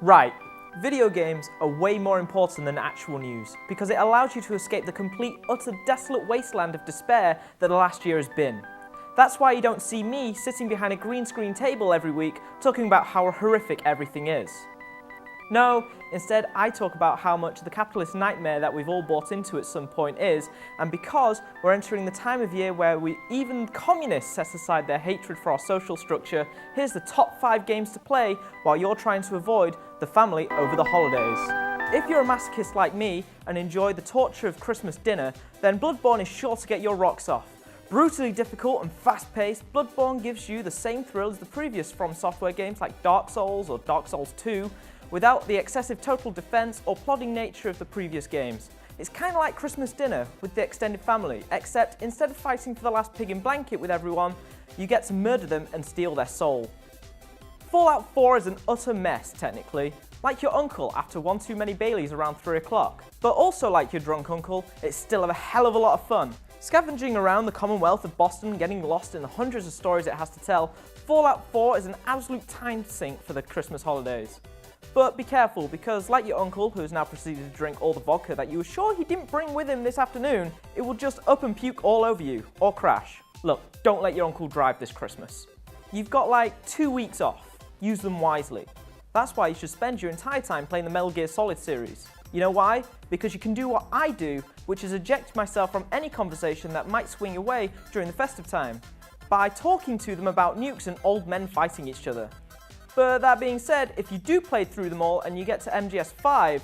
Right, video games are way more important than actual news because it allows you to escape the complete, utter, desolate wasteland of despair that the last year has been. That's why you don't see me sitting behind a green screen table every week talking about how horrific everything is. No, instead I talk about how much the capitalist nightmare that we've all bought into at some point is, and because we're entering the time of year where even communists set aside their hatred for our social structure, here's the top 5 games to play while you're trying to avoid the family over the holidays. If you're a masochist like me and enjoy the torture of Christmas dinner, then Bloodborne is sure to get your rocks off. Brutally difficult and fast-paced, Bloodborne gives you the same thrill as the previous From Software games like Dark Souls or Dark Souls 2, without the excessive total defense or plodding nature of the previous games. It's kind of like Christmas dinner with the extended family, except instead of fighting for the last pig in blanket with everyone, you get to murder them and steal their soul. Fallout 4 is an utter mess, technically. Like your uncle after one too many Baileys around 3 o'clock. But also like your drunk uncle, it's still a hell of a lot of fun. Scavenging around the Commonwealth of Boston and getting lost in the hundreds of stories it has to tell, Fallout 4 is an absolute time sink for the Christmas holidays. But be careful, because like your uncle, who has now proceeded to drink all the vodka that you were sure he didn't bring with him this afternoon, it will just up and puke all over you, or crash. Look, don't let your uncle drive this Christmas. You've got like 2 weeks off. Use them wisely. That's why you should spend your entire time playing the Metal Gear Solid series. You know why? Because you can do what I do, which is eject myself from any conversation that might swing away during the festive time, by talking to them about nukes and old men fighting each other. But that being said, if you do play through them all and you get to MGS 5,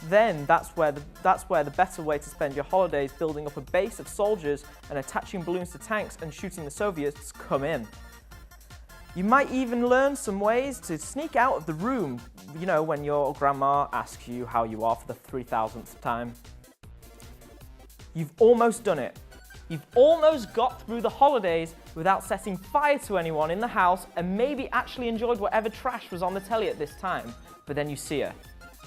then that's where the better way to spend your holidays building up a base of soldiers and attaching balloons to tanks and shooting the Soviets come in. You might even learn some ways to sneak out of the room, you know, when your grandma asks you how you are for the 3000th time. You've almost done it. You've almost got through the holidays without setting fire to anyone in the house and maybe actually enjoyed whatever trash was on the telly at this time. But then you see her.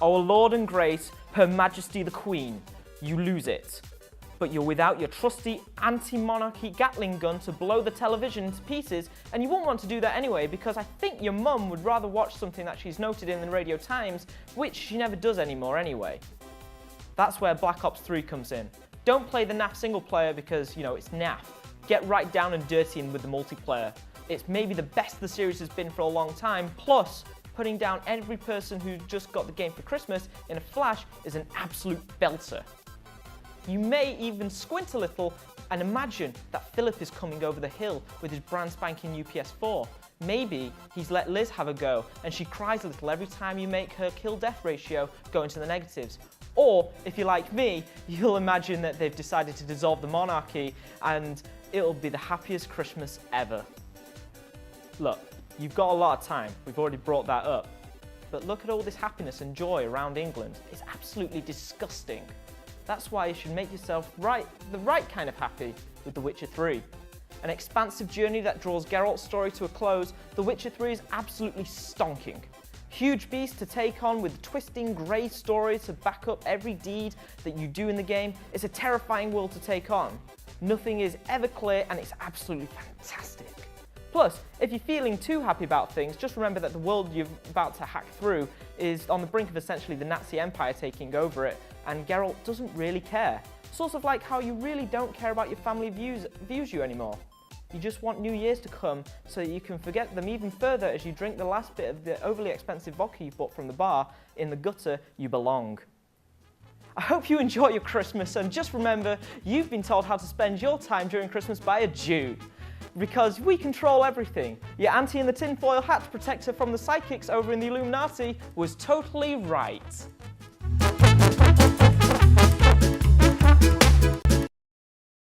Our Lord and Grace, Her Majesty the Queen. You lose it. But you're without your trusty anti-monarchy Gatling gun to blow the television to pieces, and you won't want to do that anyway because I think your mum would rather watch something that she's noted in the Radio Times, which she never does anymore anyway. That's where Black Ops 3 comes in. Don't play the naff single player because, you know, it's naff. Get right down and dirty in with the multiplayer. It's maybe the best the series has been for a long time, plus putting down every person who just got the game for Christmas in a flash is an absolute belter. You may even squint a little and imagine that Philip is coming over the hill with his brand spanking new PS4. Maybe he's let Liz have a go and she cries a little every time you make her kill-death ratio go into the negatives. Or, if you're like me, you'll imagine that they've decided to dissolve the monarchy and it'll be the happiest Christmas ever. Look, you've got a lot of time, we've already brought that up. But look at all this happiness and joy around England. It's absolutely disgusting. That's why you should make yourself the right kind of happy with The Witcher 3. An expansive journey that draws Geralt's story to a close, The Witcher 3 is absolutely stonking. Huge beast to take on with twisting grey story to back up every deed that you do in the game. It's a terrifying world to take on. Nothing is ever clear and it's absolutely fantastic. Plus, if you're feeling too happy about things, just remember that the world you're about to hack through is on the brink of essentially the Nazi Empire taking over it, and Geralt doesn't really care. Sort of like how you really don't care about your family views you anymore. You just want New Year's to come so that you can forget them even further as you drink the last bit of the overly expensive vodka you bought from the bar in the gutter you belong. I hope you enjoy your Christmas, and just remember, you've been told how to spend your time during Christmas by a Jew. Because we control everything. Your auntie in the tinfoil hat to protect her from the psychics over in the Illuminati was totally right.